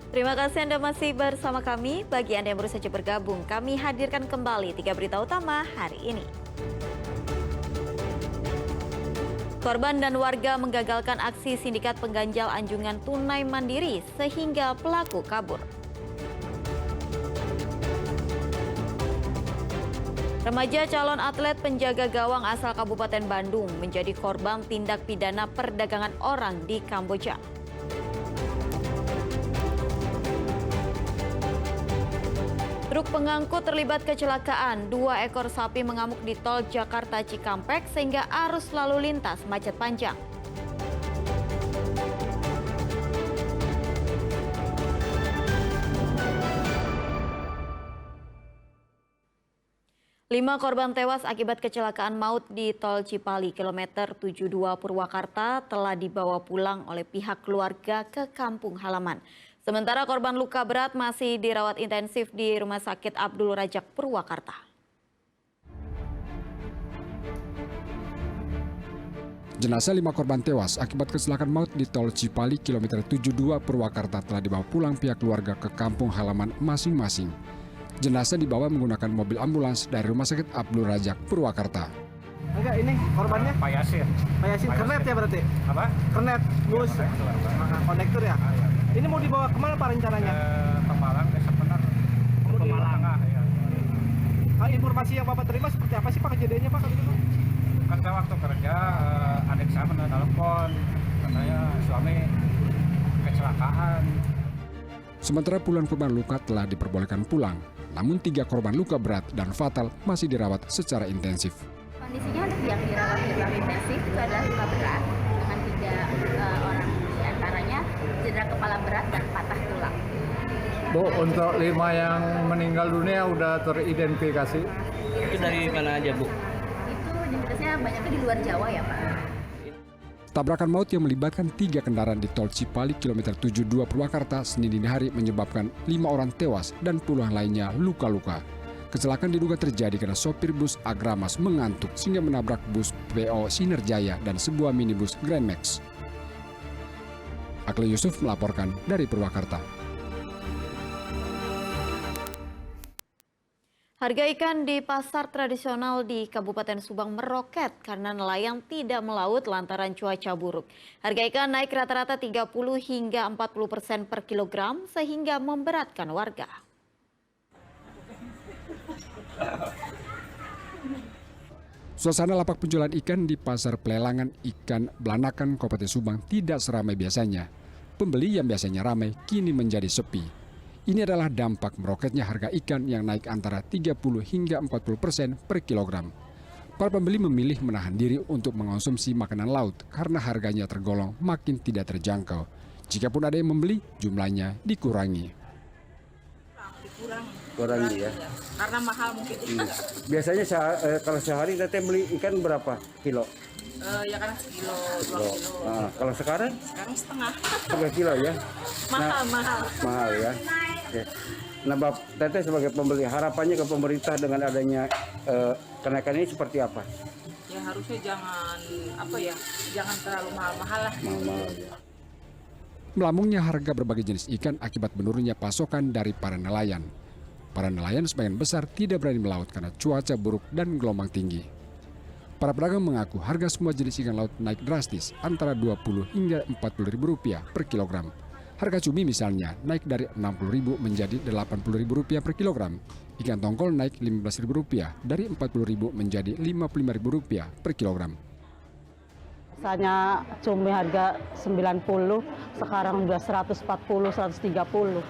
Terima kasih Anda masih bersama kami. Bagi Anda yang baru saja bergabung, kami hadirkan kembali 3 berita utama hari ini. Korban dan warga menggagalkan aksi sindikat pengganjal anjungan tunai mandiri sehingga pelaku kabur. Remaja calon atlet penjaga gawang asal Kabupaten Bandung menjadi korban tindak pidana perdagangan orang di Kamboja. Truk pengangkut terlibat kecelakaan. 2 ekor sapi mengamuk di tol Jakarta Cikampek sehingga arus lalu lintas macet panjang. Lima korban tewas akibat kecelakaan maut di tol Cipali kilometer 72 Purwakarta telah dibawa pulang oleh pihak keluarga ke kampung halaman. Sementara korban luka berat masih dirawat intensif di Rumah Sakit Abdul Rajak Purwakarta. Jenazah 5 korban tewas akibat kecelakaan maut di tol Cipali kilometer 72 Purwakarta telah dibawa pulang pihak keluarga ke kampung halaman masing-masing. Jenazah dibawa menggunakan mobil ambulans dari Rumah Sakit Abdul Rajak Purwakarta. Enggak, ini korbannya? Pak Yasir. Pak Yasir, kernet ya berarti? Apa? Kernet, bus, konektor ya? Ini mau dibawa kemana Pak rencananya? Ke Malang, Desa Penar. Ke Malang. Tengah, ya. Informasi yang Bapak terima seperti apa sih Pak kejadiannya Pak? Kan saya waktu kerja, adik saya menelpon, katanya suami kecelakaan. Sementara puluhan korban luka telah diperbolehkan pulang, namun 3 korban luka berat dan fatal masih dirawat secara intensif. Kondisinya untuk yang dirawat di ruang intensif itu adalah luka berat dengan 3 orang, diantaranya cedera kepala berat dan patah tulang. Bu, untuk 5 yang meninggal dunia udah teridentifikasi. Itu dari mana aja, Bu? Itu identitasnya banyaknya di luar Jawa ya Pak. Tabrakan maut yang melibatkan 3 kendaraan di tol Cipali kilometer 72 Purwakarta Senin dini hari menyebabkan 5 orang tewas dan puluhan lainnya luka-luka. Kecelakaan diduga terjadi karena sopir bus Agramas mengantuk sehingga menabrak bus PO Sinerjaya dan sebuah minibus Grand Max. Akli Yusuf melaporkan dari Purwakarta. Harga ikan di pasar tradisional di Kabupaten Subang meroket karena nelayan tidak melaut lantaran cuaca buruk. Harga ikan naik rata-rata 30 hingga 40% per kilogram sehingga memberatkan warga. Suasana lapak penjualan ikan di pasar pelelangan ikan Belanakan Kabupaten Subang tidak seramai biasanya. Pembeli yang biasanya ramai kini menjadi sepi. Ini adalah dampak meroketnya harga ikan yang naik antara 30 hingga 40% per kilogram. Para pembeli memilih menahan diri untuk mengonsumsi makanan laut karena harganya tergolong makin tidak terjangkau. Jikapun ada yang membeli, jumlahnya dikurangi. Kurangi ya. Karena mahal mungkin. Biasanya kalau sehari teteh beli ikan berapa kilo? Ya kan sekilo, 2 kilo. Nah, kalau sekarang? Sekarang setengah. 3 kilo ya? Mahal. Mahal ya. Oke. Nah, teteh sebagai pembeli, harapannya ke pemerintah dengan adanya kenaikan ini seperti apa? Ya harusnya jangan terlalu mahal-mahal lah. Mahal ya. Melambungnya harga berbagai jenis ikan akibat menurunnya pasokan dari para nelayan. Para nelayan sebagian besar tidak berani melaut karena cuaca buruk dan gelombang tinggi. Para pedagang mengaku harga semua jenis ikan laut naik drastis antara Rp20 hingga Rp40.000 per kilogram. Harga cumi misalnya naik dari Rp60.000 menjadi Rp80.000 per kilogram. Ikan tongkol naik Rp15.000 dari Rp40.000 menjadi Rp50.000 per kilogram. Biasanya cumi harga 90, sekarang udah 140, 130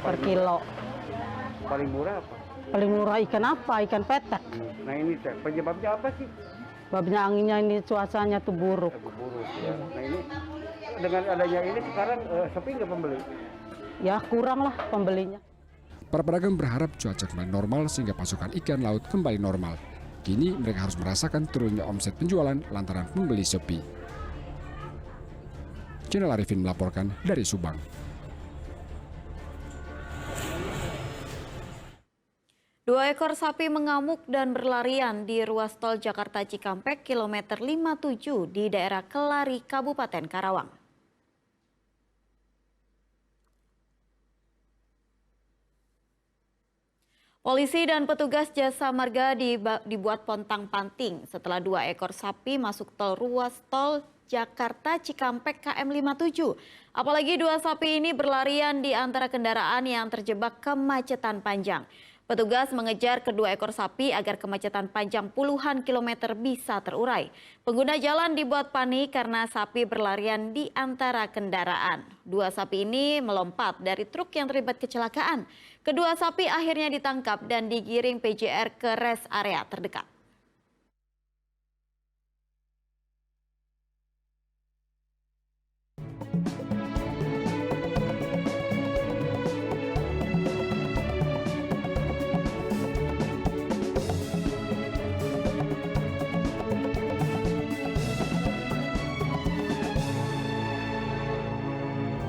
per kilo. Paling murah apa? Paling murah ikan apa? Ikan petek. Nah ini teh, penyebabnya apa sih? Sebabnya anginnya ini cuacanya tuh buruk. Buruk ya. Nah ini dengan adanya ini sekarang sepi nggak pembeli? Ya kurang lah pembelinya. Para pedagang berharap cuaca kembali normal sehingga pasokan ikan laut kembali normal. Kini mereka harus merasakan turunnya omset penjualan lantaran pembeli sepi. Channel Arifin melaporkan dari Subang. Dua ekor sapi mengamuk dan berlarian di ruas tol Jakarta Cikampek kilometer 57 di daerah Kelari, Kabupaten Karawang. Polisi dan petugas jasa marga dibuat pontang-panting setelah 2 ekor sapi masuk tol ruas tol Jakarta Cikampek KM 57. Apalagi 2 sapi ini berlarian di antara kendaraan yang terjebak kemacetan panjang. Petugas mengejar kedua ekor sapi agar kemacetan panjang puluhan kilometer bisa terurai. Pengguna jalan dibuat panik karena sapi berlarian di antara kendaraan. 2 sapi ini melompat dari truk yang terlibat kecelakaan. Kedua sapi akhirnya ditangkap dan digiring PJR ke rest area terdekat.